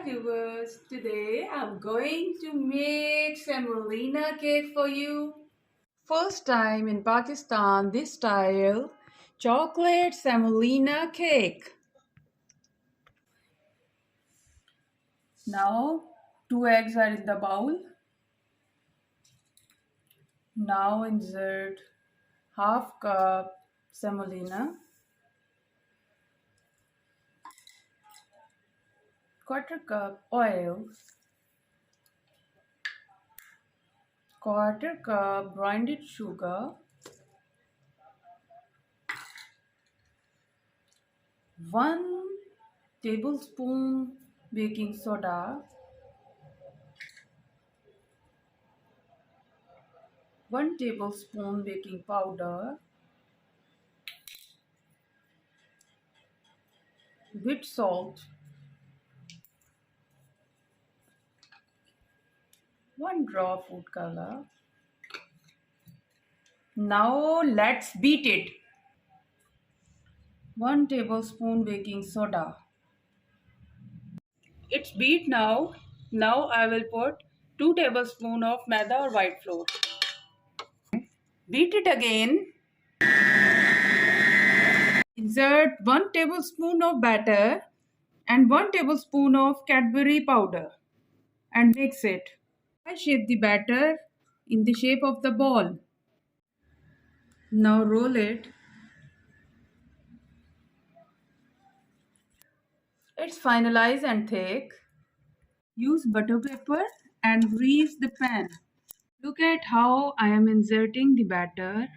Hi viewers, today I'm going to make semolina cake for you. First time in Pakistan this style chocolate semolina cake. Now 2 eggs are in the bowl. Now insert half cup semolina, quarter cup oil, quarter cup grinded sugar, 1 tablespoon baking soda, 1 tablespoon baking powder, bit salt, 1 drop food color. Now let's beat it. 1 tablespoon baking soda. It's beat now. Now I will put 2 tablespoons of maida or white flour. Beat it again. Insert 1 tablespoon of batter and 1 tablespoon of Cadbury powder and mix it. I shape the batter in the shape of the ball. Now roll it. It's finalized and thick. Use butter paper and grease the pan. Look at how I am inserting the batter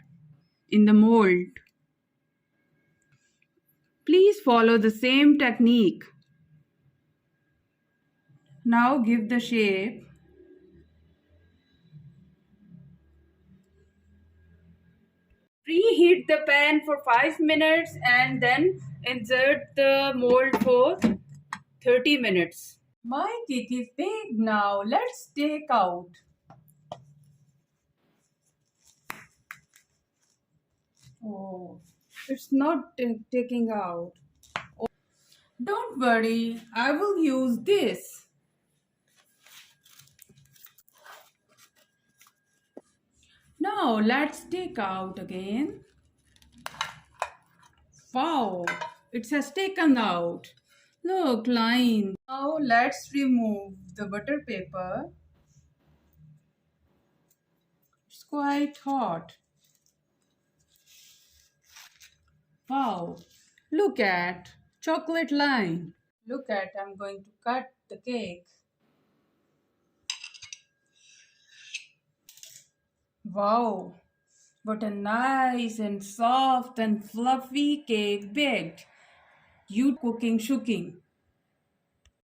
in the mold. Please follow the same technique. Now give the shape. Preheat the pan for 5 minutes and then insert the mold for 30 minutes. My cake is big now. Let's take out. Oh, it's not taking out. Oh, don't worry, I will use this. Now let's take out again. Wow, it has taken out. Look, line. Now let's remove the butter paper. It's quite hot. Wow, look at chocolate line. Look at, I'm going to cut the cake. Wow, what a nice and soft and fluffy cake baked. You cooking, shooking.